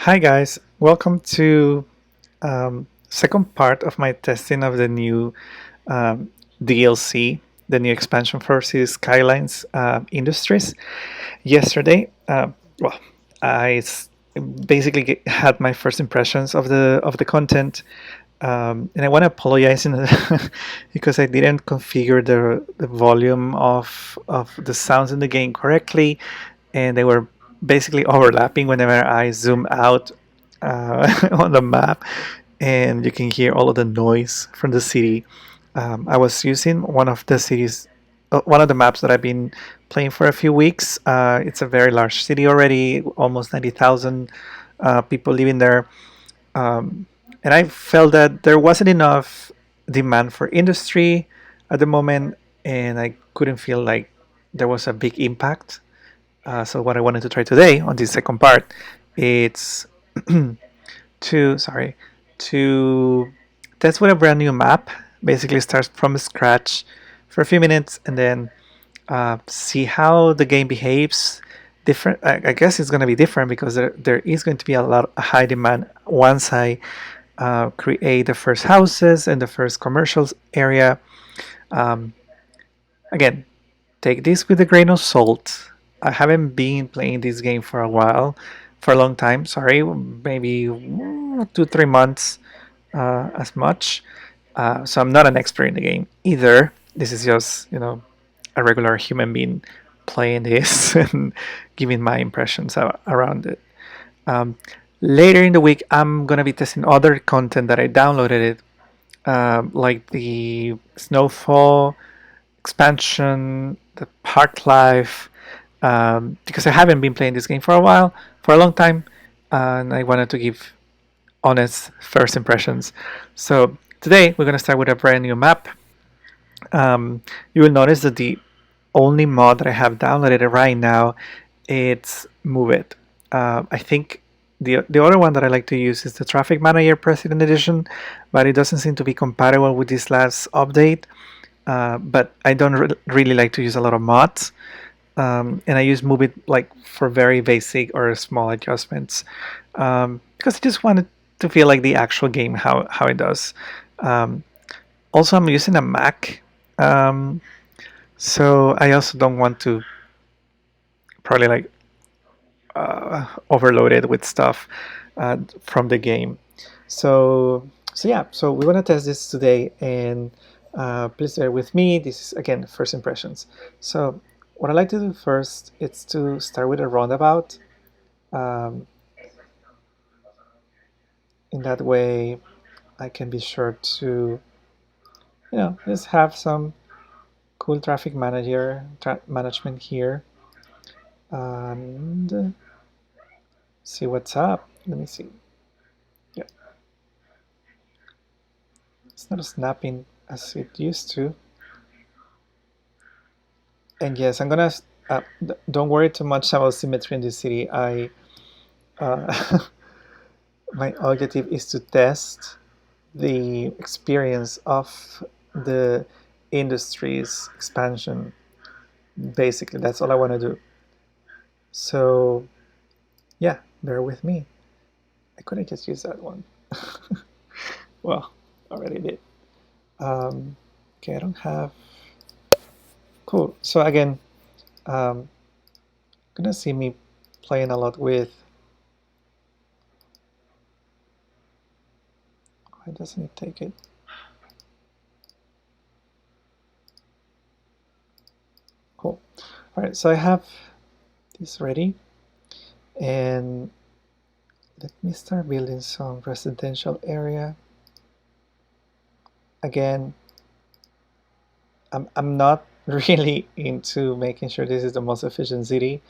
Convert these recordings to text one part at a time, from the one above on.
Hi guys, welcome to second part of my testing of the new um, DLC, the new expansion for Cities Skylines Industries. Yesterday, well, I basically had my first impressions of the content, and I want to apologize because I didn't configure the volume of the sounds in the game correctly, and they were basically overlapping whenever I zoom out on the map, and you can hear all of the noise from the city. I was using one of the maps that I've been playing for a few weeks. It's a very large city already, almost 90,000 people living there. Um, and I felt that there wasn't enough demand for industry at the moment, and I couldn't feel like there was a big impact. So what I wanted to try today on this second part, it's to test with a brand new map. Basically, start from scratch for a few minutes and then see how the game behaves. Different. I guess it's going to be different because there is going to be a high demand once I create the first houses and the first commercial area. Um, Again, take this with a grain of salt. I haven't been playing this game for a while, for a long time. Sorry, maybe 2 3 months as much. So I'm not an expert in the game either. This is just a regular human being playing this and giving my impressions around it. Um, Later in the week, I'm gonna be testing other content that I downloaded it, like the snowfall expansion, the park life, because I haven't been playing this game for a while, for a long time, and I wanted to give honest first impressions. So today we're going to start with a brand new map. You will notice that the only mod that I have downloaded right now it's Move It. I think the other one that I like to use is the Traffic Manager President Edition, but it doesn't seem to be compatible with this last update. But I don't really like to use a lot of mods, and I use Move It like for very basic or small adjustments, because I just wanted to feel like the actual game how it does. Um, Also, I'm using a Mac, um, so I also don't want to probably like overload it with stuff from the game. So yeah, so we want to test this today, and please bear with me. This is again first impressions. So what I like to do first is to start with a roundabout. Um, in that way, I can be sure to just have some cool traffic management here and see what's up. Let me see. Yeah, it's not snapping as it used to. And yes, I'm gonna. Don't worry too much about symmetry in this city. Uh, my objective is to test the experience of the industry's expansion. Basically, that's all I want to do. So, yeah, bear with me. I couldn't just use that one. Well, already did. Okay, I don't have. Cool. So again, um, gonna see me playing a lot with. Why doesn't it take it? Cool. All right, so I have this ready, and let me start building some residential area. Again, I'm not really into making sure this is the most efficient city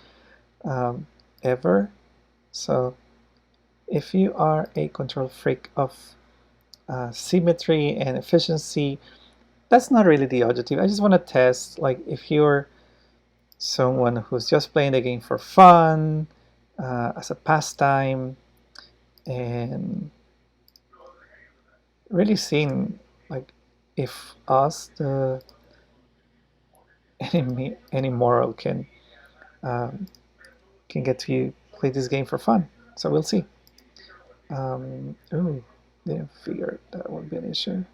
ever. So if you are a control freak of symmetry and efficiency, that's not really the objective. I just want to test, like, if you're someone who's just playing the game for fun, as a pastime, and really seeing, like, if us, the any moral um, can get to play this game for fun. So we'll see. Ooh, didn't figure that would be an issue.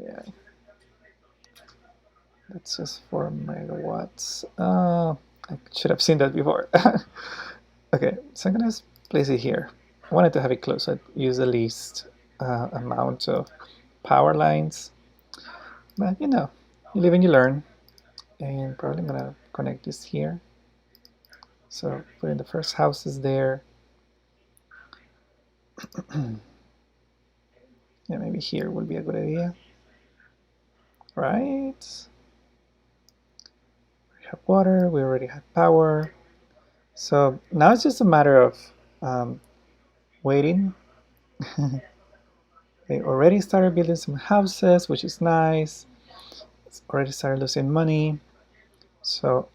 Yeah, that's just 4 megawatts. I should have seen that before. Okay, so I'm gonna place it here. I wanted to have it close, so I'd use the least amount of power lines. But you know, you live and you learn. And probably I'm gonna connect this here. So putting the first houses there. Yeah, maybe here would be a good idea. Right? We have water, we already have power. So now it's just a matter of waiting. They already started building some houses, which is nice. It's already started losing money. So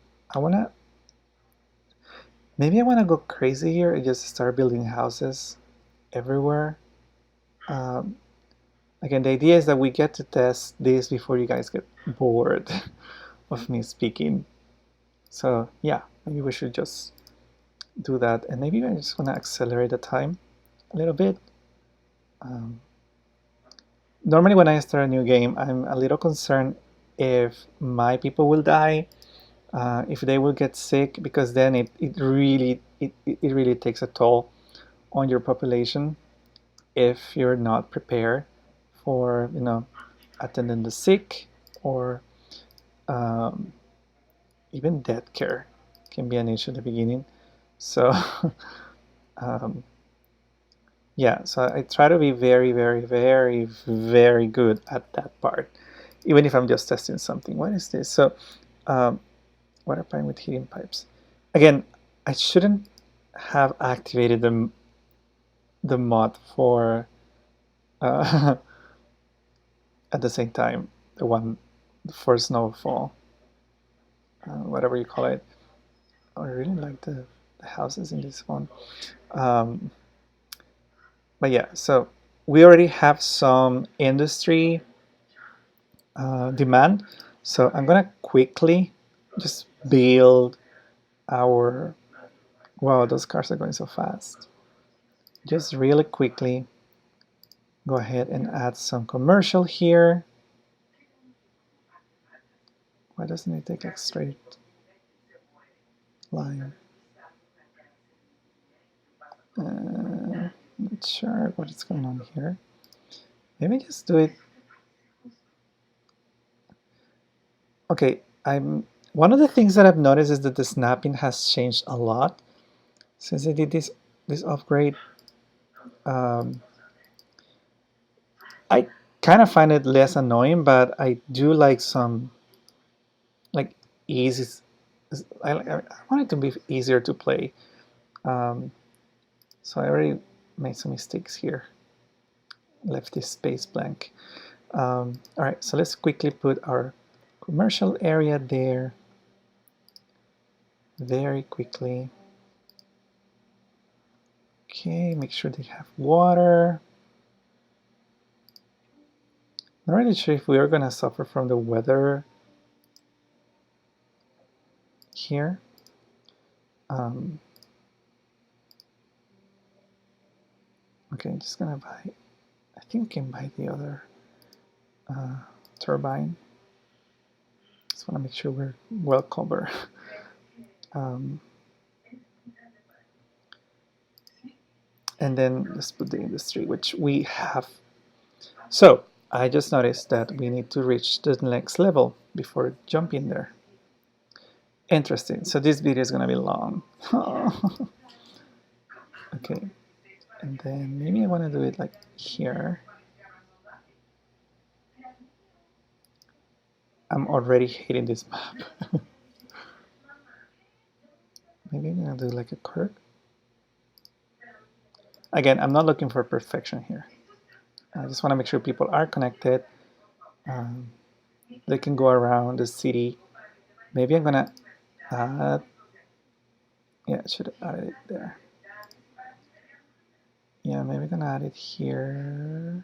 maybe I wanna go crazy here and just start building houses everywhere. Um, Again, the idea is that we get to test this before you guys get bored of me speaking. So yeah, maybe we should just do that. And maybe I just want to accelerate the time a little bit. Normally when I start a new game, I'm a little concerned if my people will die, if they will get sick, because then it really takes a toll on your population if you're not prepared for, attending the sick, or um, even death care can be an issue at the beginning. So um, yeah, so I try to be very, very, very, very good at that part, even if I'm just testing something. What is this? So water pipe with heating pipes. Again, I shouldn't have activated the mod for at the same time, the one for snowfall, whatever you call it. I really like the houses in this one. But yeah, so we already have some industry demand. So I'm gonna quickly just build our, wow, those cars are going so fast. Just really quickly go ahead and add some commercial here. Why doesn't it take a straight line? Not sure what is going on here. Maybe just do it. Okay, one of the things that I've noticed is that the snapping has changed a lot since I did this upgrade. I kind of find it less annoying, but I do like some like easy. I want it to be easier to play. So I already made some mistakes here. Left this space blank. All right, so let's quickly put our commercial area there. Very quickly. Okay, make sure they have water. Not really sure if we are gonna suffer from the weather here. Okay, I'm just gonna buy, I think we can buy the other turbine. Just want to make sure we're well covered. And then let's put the industry, which we have. So I just noticed that we need to reach the next level before jumping there. Interesting. So this video is going to be long. Okay. And then maybe I want to do it like here. I'm already hating this map. Maybe I'm going to do like a curve. Again, I'm not looking for perfection here. I just want to make sure people are connected. They can go around the city. Maybe I'm going to add, yeah, I should have added it there. Yeah, maybe I'm going to add it here.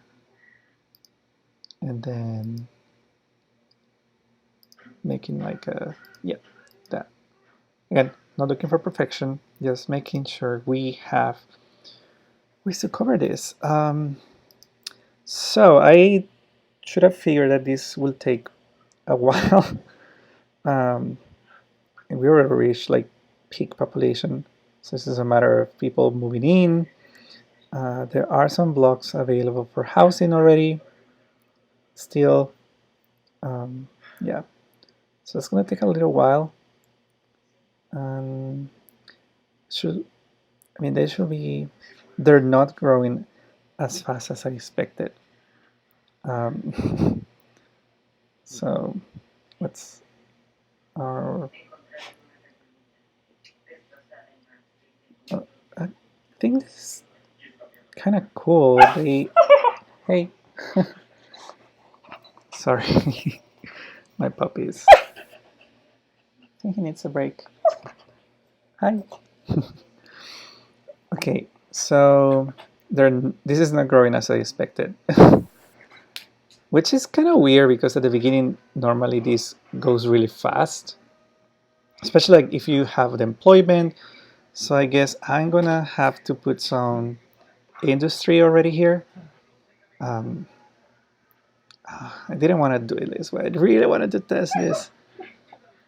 And then making like a, yeah, that. Again, not looking for perfection, just making sure we have ways to cover this. So I should have figured that this will take a while. um, and we already reached like peak population, so this is a matter of people moving in. There are some blocks available for housing already. Still, yeah. So it's gonna take a little while. Um, should I mean they should be? They're not growing as fast as I expected. Um, so what's our? I think this is kind of cool. They hey, sorry, my puppies. I think he needs a break. Hi. Okay, so this is not growing as I expected. Which is kind of weird because at the beginning, normally this goes really fast, especially like if you have the employment. So I guess I'm gonna have to put some industry already here. Um, I didn't want to do it this way. I really wanted to test this,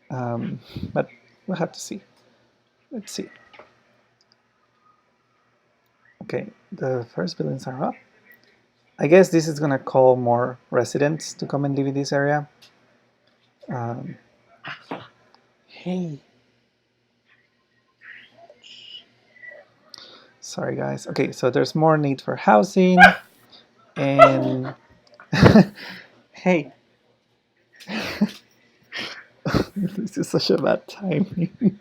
but we'll have to see. Let's see. Okay, the first buildings are up. I guess this is gonna call more residents to come and live in this area. Hey. Sorry, guys. Okay, so there's more need for housing, and hey, this is such a bad timing.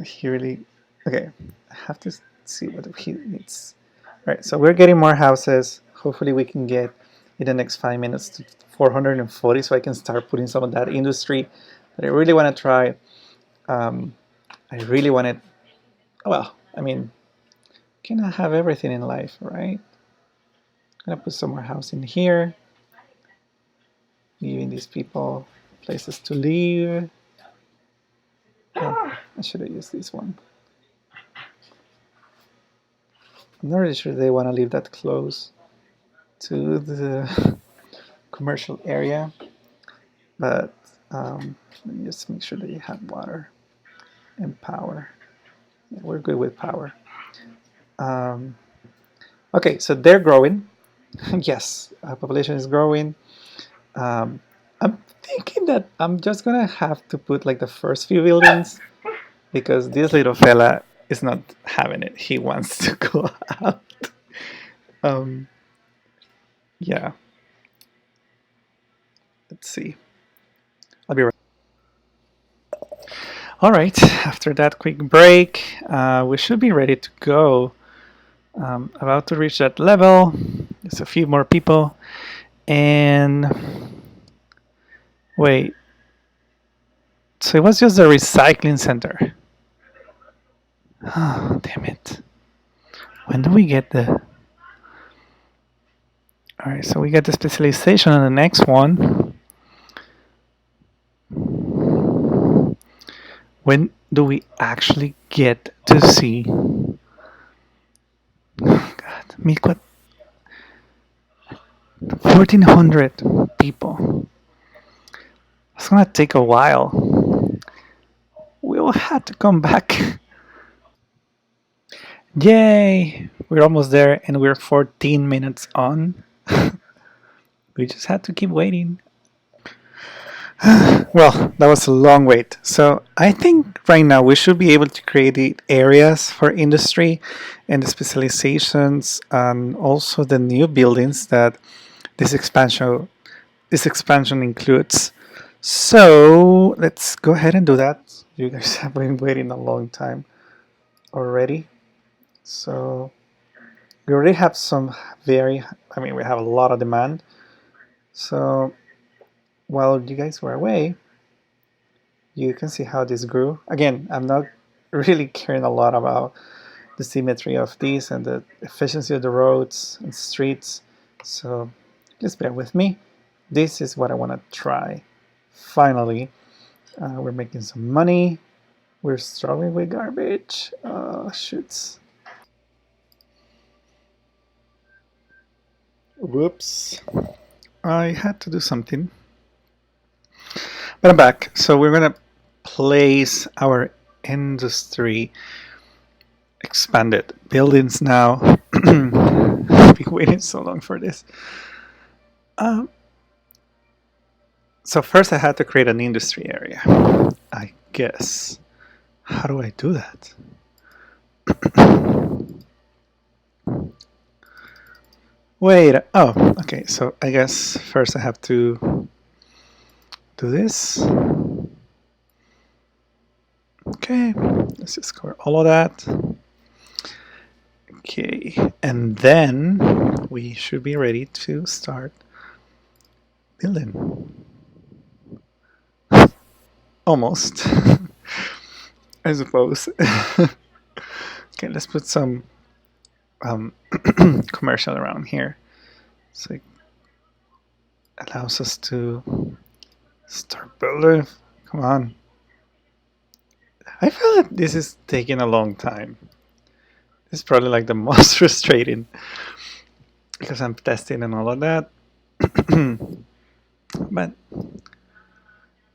He really. Okay, I have to see what he needs. All right, so we're getting more houses. Hopefully, we can get in the next 5 minutes to 440, so I can start putting some of that industry that I really want to try. I really want it. Well, I mean, cannot have everything in life, right? I'm gonna put some more housing here, giving these people places to live. Oh, I should have used this one. I'm not really sure they want to leave that close to the commercial area, but let me just make sure that you have water and power. Yeah, we're good with power. Okay, so they're growing. Yes, population is growing. I'm thinking that I'm just gonna have to put like the first few buildings because this little fella is not having it. He wants to go out. Um, yeah. Let's see. I'll be right. All right. After that quick break, we should be ready to go. About to reach that level. There's a few more people, and wait. So it was just a recycling center. Oh, damn it. When do we get the... Alright, so we get the specialization on the next one. When do we actually get to see... Oh, God, 1,400 people. It's gonna take a while. We'll have to come back. Yay! We're almost there and we're 14 minutes on. We just had to keep waiting. Well, that was a long wait. So I think right now we should be able to create the areas for industry and the specializations and also the new buildings that this expansion includes. So let's go ahead and do that. You guys have been waiting a long time already. So we already have some we have a lot of demand. So while you guys were away, you can see how this grew. Again, I'm not really caring a lot about the symmetry of these and the efficiency of the roads and streets. So just bear with me. This is what I want to try. Finally, we're making some money. We're struggling with garbage. Oh, shoots. Whoops. I had to do something. But I'm back. So we're going to place our industry expanded buildings now. I've been waiting so long for this. So first I had to create an industry area, I guess. How do I do that? Wait, oh, okay, so I guess first I have to do this. Okay, let's just cover all of that. Okay, and then we should be ready to start building. Almost, I suppose. Okay, let's put some commercial around here, so it allows us to start building. Come on. I feel like this is taking a long time. This is probably like the most frustrating because I'm testing and all of that. But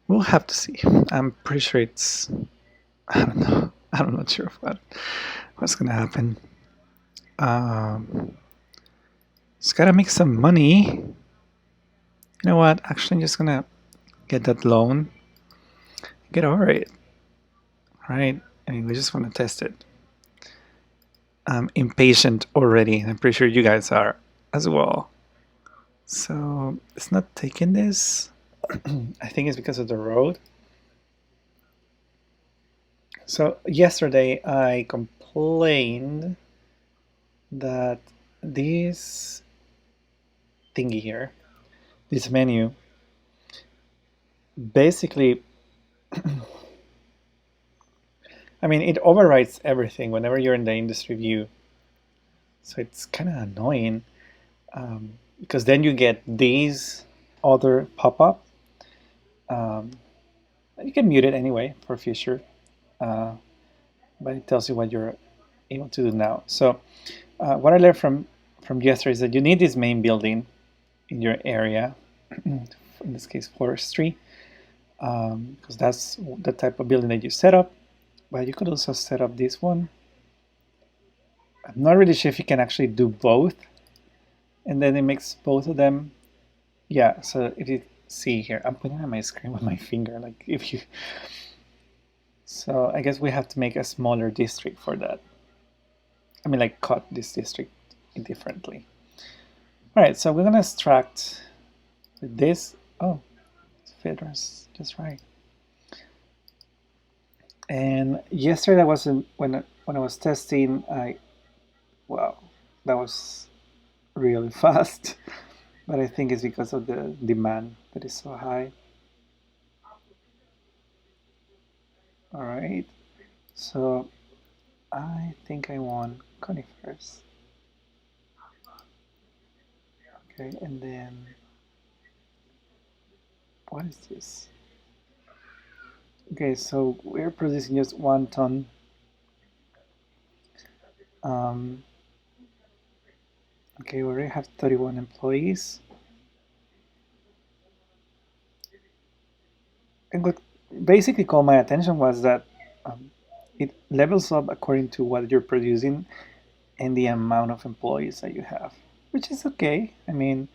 we'll have to see. I'm pretty sure it's, I don't know. I'm not sure what's gonna happen. Just gotta make some money. You know what? Actually, I'm just gonna get that loan. Get over it. Right? I mean, we just want to test it. I'm impatient already. I'm pretty sure you guys are as well. So it's not taking this. I think it's because of the road. So yesterday I complained that this thingy here, this menu, basically, I mean, it overwrites everything whenever you're in the industry view. So it's kind of annoying because then you get these other pop-up. You can mute it anyway for future, but it tells you what you're able to do now. So what I learned from yesterday is that you need this main building in your area, in this case forestry, because that's the type of building that you set up. But you could also set up this one. I'm not really sure if you can actually do both, and then it makes both of them. Yeah, so if you see here, I'm putting on my screen with my finger, like if you. So I guess we have to make a smaller district for that. I mean, like cut this district differently. All right, so we're gonna extract with this. Oh, it fits just right. And yesterday when I was testing, wow, that was really fast. But I think it's because of the demand that is so high. All right, so I think I want conifers. Okay, and then what is this? Okay, so we're producing just 1 ton. Okay, we already have 31 employees. And what basically caught my attention was that it levels up according to what you're producing and the amount of employees that you have, which is okay. I mean,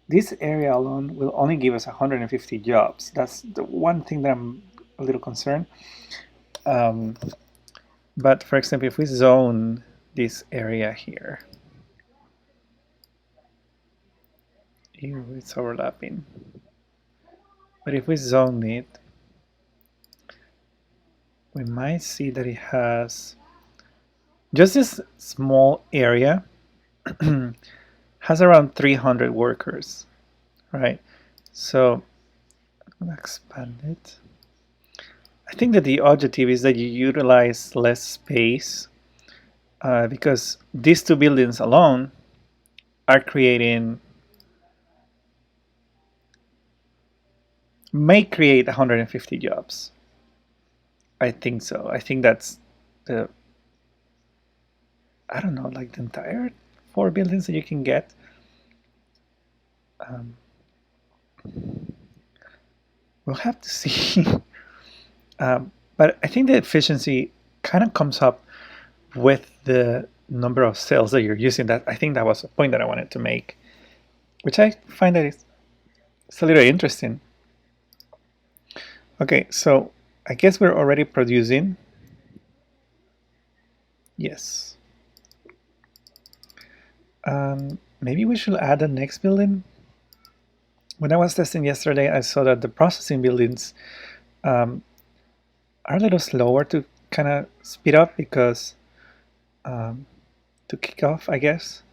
this area alone will only give us 150 jobs. That's the one thing that I'm a little concerned. But for example, if we zone this area here, ew, it's overlapping. But if we zone it, we might see that it has just this small area has around 300 workers, right? So I'm gonna expand it. I think that the objective is that you utilize less space because these 2 buildings alone are may create 150 jobs. I think so. I think that's the, I don't know, like the entire 4 buildings that you can get. Um, we'll have to see. But I think the efficiency kind of comes up with the number of cells that you're using. That I think that was a point that I wanted to make, which I find that it's a little interesting. Okay, so I guess we're already producing. Yes. Maybe we should add the next building. When I was testing yesterday, I saw that the processing buildings um, are a little slower to kind of speed up because to kick off, I guess.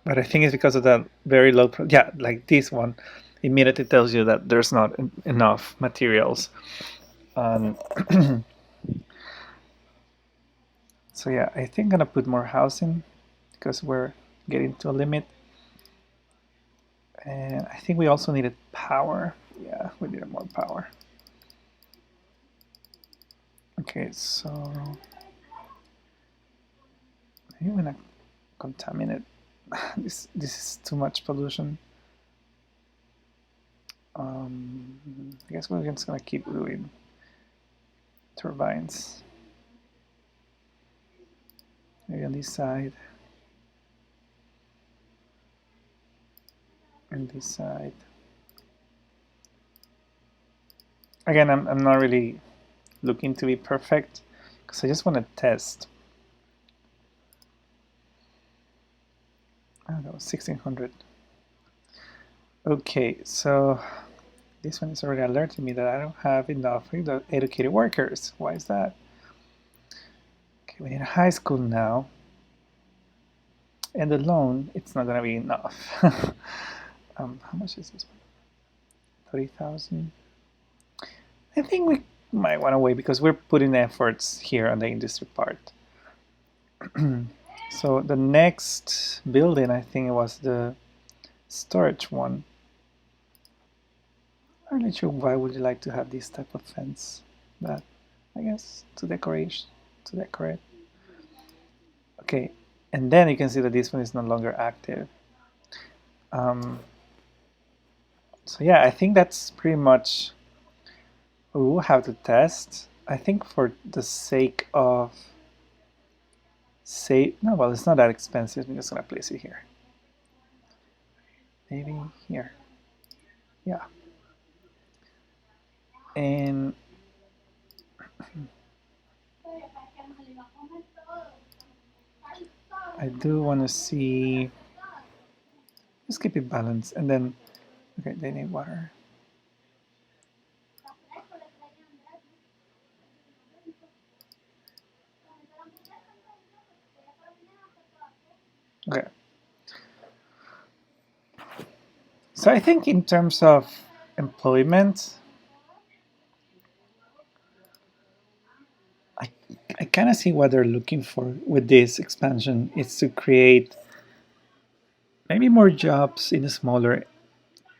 But I think it's because of the very low, yeah, like this one immediately tells you that there's not enough materials. Um, so yeah, I think I'm gonna put more housing because we're getting to a limit. And I think we also needed power. Yeah, we needed more power. Okay, so maybe we're gonna contaminate. This is too much pollution. I guess we're just gonna keep doing turbines. Maybe on this side. And this side. Again, I'm not really looking to be perfect because I just want to test. Oh, that was 1600. Okay, so this one is already alerting me that I don't have enough educated workers. Why is that? Okay, we need a high school now. And alone, it's not going to be enough. How much is this one? 30,000. I think we might want to wait because we're putting efforts here on the industry part. So the next building, I think it was the storage one. I'm not sure why would you like to have this type of fence, but I guess to decorate. Okay, and then you can see that this one is no longer active. So yeah, I think that's pretty much what we'll have to test. I think for the sake of no, well, it's not that expensive. I'm just gonna place it here. Maybe here. Yeah. And I do want to see. Just keep it balanced, and then okay, they need water. Okay. So I think in terms of employment, I kind of see what they're looking for with this expansion. It's to create maybe more jobs in the smaller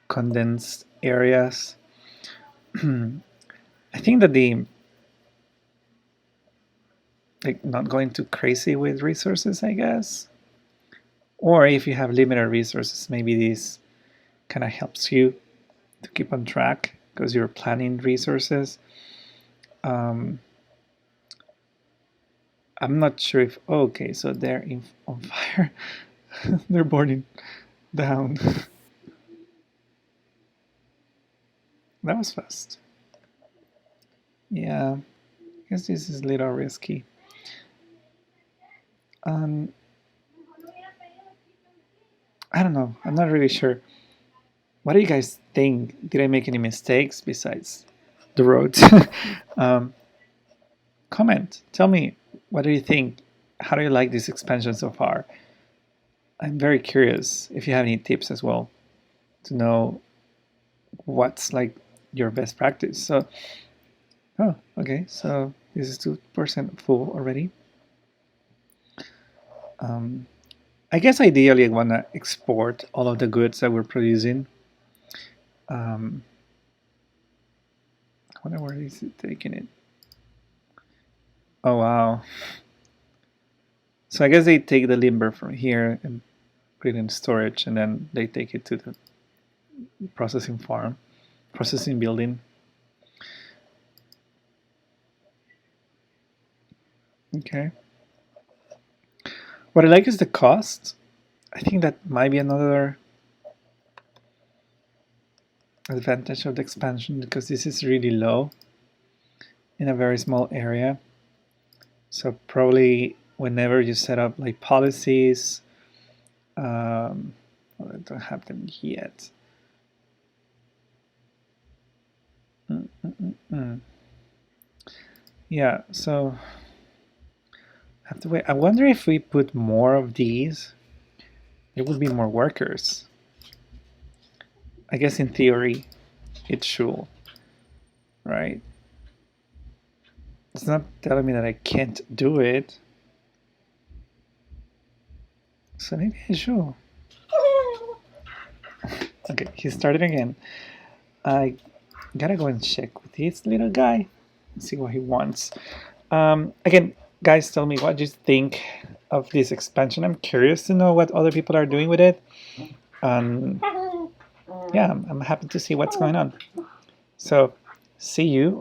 condensed areas. I think that the like not going too crazy with resources, I guess. Or if you have limited resources, maybe this kind of helps you to keep on track because you're planning resources. I'm not sure if okay, so they're on fire. They're burning down. That was fast. Yeah, I guess this is a little risky. Um, I don't know. I'm not really sure. What do you guys think? Did I make any mistakes besides the roads? um, Comment. Tell me, what do you think? How do you like this expansion so far? I'm very curious if you have any tips as well to know what's like your best practice. So, oh, okay. So this is 2% full already. I guess ideally I want to export all of the goods that we're producing. I wonder where is it taking it. Oh wow. So I guess they take the limber from here and put it in storage, and then they take it to the processing farm, processing building. Okay. What I like is the cost. I think that might be another advantage of the expansion, because this is really low in a very small area. So probably whenever you set up like policies, well, I don't have them yet. Yeah, so I have to wait. I wonder if we put more of these, there would be more workers. I guess in theory, it should, right? It's not telling me that I can't do it. So maybe I should. Okay, he started again. I gotta go and check with this little guy and see what he wants. Again, guys, tell me what you think of this expansion. I'm curious to know what other people are doing with it. Yeah, I'm happy to see what's going on. So, see you.